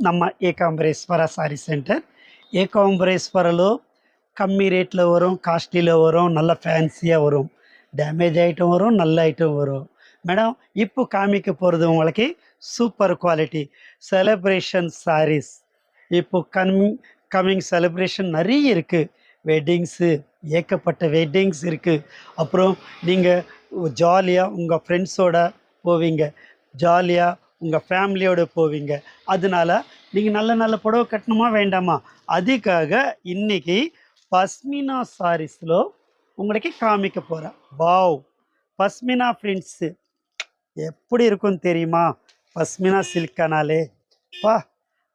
ನಮ್ಮ Ekambareswara sorry centre. ఏకాంబరేశ్వరలో கம்மி ரேட்டில் வரும், காஸ்ட்லியில் வரும், நல்ல ஃபேன்சியாக வரும், டேமேஜ் ஐட்டம் வரும், நல்ல ஐட்டம் வரும். மேடம் இப்போ காமிக்க போகிறது உங்களுக்கு சூப்பர் குவாலிட்டி செலிப்ரேஷன் சாரீஸ். இப்போ கம்மிங் செலிப்ரேஷன் நிறைய இருக்குது. வெட்டிங்ஸு ஏகப்பட்ட வெட்டிங்ஸ் இருக்குது. அப்புறம் நீங்கள் ஜாலியாக உங்கள் ஃப்ரெண்ட்ஸோட போவீங்க, ஜாலியாக உங்கள் ஃபேமிலியோடு போவீங்க. அதனால நீங்கள் நல்ல நல்ல புடவை கட்டணுமா வேண்டாமா? அதுக்காக இன்னைக்கு பஸ்மினா சாரீஸில் உங்களுக்கு காமிக்க போகிறேன். வாவ், பஸ்மினா ஃப்ரெண்ட்ஸு எப்படி இருக்குன்னு தெரியுமா? பஸ்மினா சில்கானாலே பா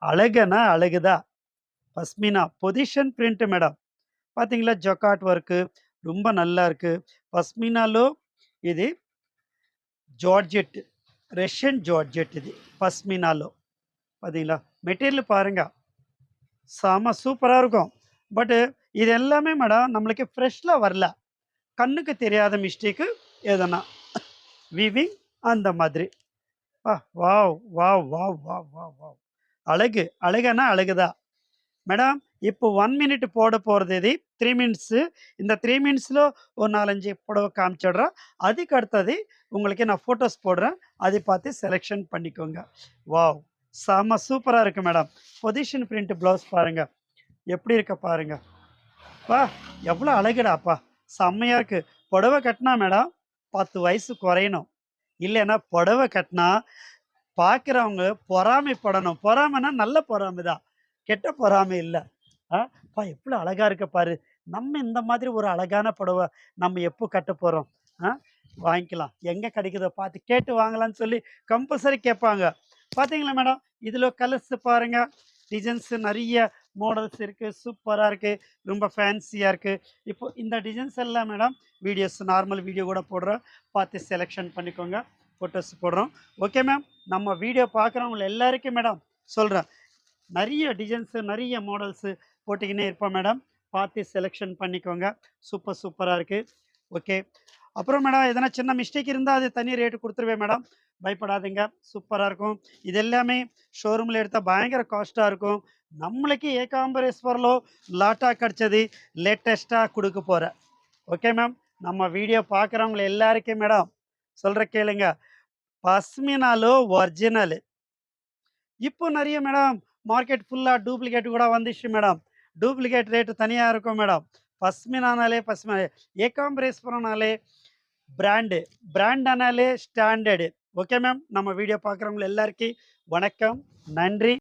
அழகுனா அழகுதா. பஸ்மினா பொசிஷன் பிரிண்ட் மேடம், பார்த்தீங்களா? ஜொக்காட் ஒர்க்கு ரொம்ப நல்லா இருக்குது. பஸ்மினாலோ இது ஜார்ஜெட், ரஷ்யன் ஜார்ஜெட். இது பஸ்மினாலோ பார்த்தீங்களா? மெட்டீரியல் பாருங்கள், செம சூப்பராக இருக்கும். பட்டு இது எல்லாமே மேடம் நம்மளுக்கு ஃப்ரெஷ்ஷில் வரல, கண்ணுக்கு தெரியாத மிஸ்டேக்கு எதனா வீவிங் அந்த மாதிரி. Wow wow wow wow wow wow, அழகு அழகானா அழகுதான் மேடம். இப்போ 1 மினிட் போட போகிறது இது 3 மினிட்ஸு. இந்த 3 மினிட்ஸில் ஒரு 4-5 புடவை காமிச்சிடுறேன். அதுக்கு அடுத்தது உங்களுக்கு நான் ஃபோட்டோஸ் போடுறேன், அதை பார்த்து செலெக்ஷன் பண்ணிக்கோங்க. வாவ், செம்ம சூப்பராக இருக்குது மேடம். பொசிஷன் பிரிண்ட் ப்ளவுஸ் பாருங்கள் எப்படி இருக்க பாருங்கள். எவ்வளோ அழகுடாப்பா, செம்மையாக இருக்குது. புடவை கட்டினா மேடம் 10 வயசு குறையணும், இல்லைன்னா புடவை கட்டினா பார்க்குறவங்க பொறாமைப்படணும். பொறாமைனா நல்ல பொறாமை தான், கெட்ட பொறாமை இல்லை. எவ்வளோ அழகாக இருக்க பாரு. நம்ம இந்த மாதிரி ஒரு அழகான புடவை நம்ம எப்போ கட்ட போகிறோம்? வாங்கிக்கலாம், எங்கே கிடைக்குதோ பார்த்து கேட்டு வாங்கலான்னு சொல்லி கம்பல்சரி கேட்பாங்க. பார்த்தீங்களா மேடம்? இதில் கலர்ஸ் பாருங்கள், டிசைன்ஸு நிறைய மாடல்ஸ் இருக்குது, சூப்பராக இருக்குது, ரொம்ப ஃபேன்சியாக இருக்குது. இப்போ இந்த டிசைன்ஸ் எல்லாம் மேடம் வீடியோஸ், நார்மல் வீடியோ கூட போடுறோம், பார்த்து செலெக்ஷன் பண்ணிக்கோங்க, ஃபோட்டோஸ் போடுறோம். ஓகே மேம், நம்ம வீடியோ பார்க்குறவங்க எல்லாருக்கும் மேடம் சொல்கிறேன், நிறைய டிசைன்ஸு நிறைய மாடல்ஸு போட்டிக்கினே இருப்போம் மேடம், பார்த்து செலெக்ஷன் பண்ணிக்கோங்க. சூப்பராக இருக்குது. ஓகே, அப்புறம் மேடம் எதனா சின்ன மிஸ்டேக் இருந்தால் அது தனி ரேட்டு கொடுத்துருவேன் மேடம், பயப்படாதீங்க, சூப்பராக இருக்கும். இது எல்லாமே ஷோரூமில் எடுத்தால் பயங்கர காஸ்ட்டாக இருக்கும். நம்மளுக்கு ஏகாம்பரேஸ்வரில் லாட்டாக கிடச்சது, லேட்டஸ்ட்டாக கொடுக்க போகிறேன். ஓகே மேம், நம்ம வீடியோ பார்க்குறவங்கள எல்லாருக்கும் மேடம் சொல்கிற கேளுங்க, பஸ்மினாலோ ஒரிஜினலு. இப்போ நிறைய மேடம் மார்க்கெட் ஃபுல்லாக டூப்ளிகேட் கூட வந்துச்சு மேடம், டூப்ளிகேட் ரேட்டு தனியாக இருக்கும் மேடம். பஸ்மினானாலே பஸ்மினாலே, ஏகாம்பரேஸ்வரனாலே பிராண்டு, பிராண்டானாலே ஸ்டாண்டர்டு. ஓகே மேம், நம்ம வீடியோ பார்க்குறவங்க எல்லாருக்கும் வணக்கம், நன்றி.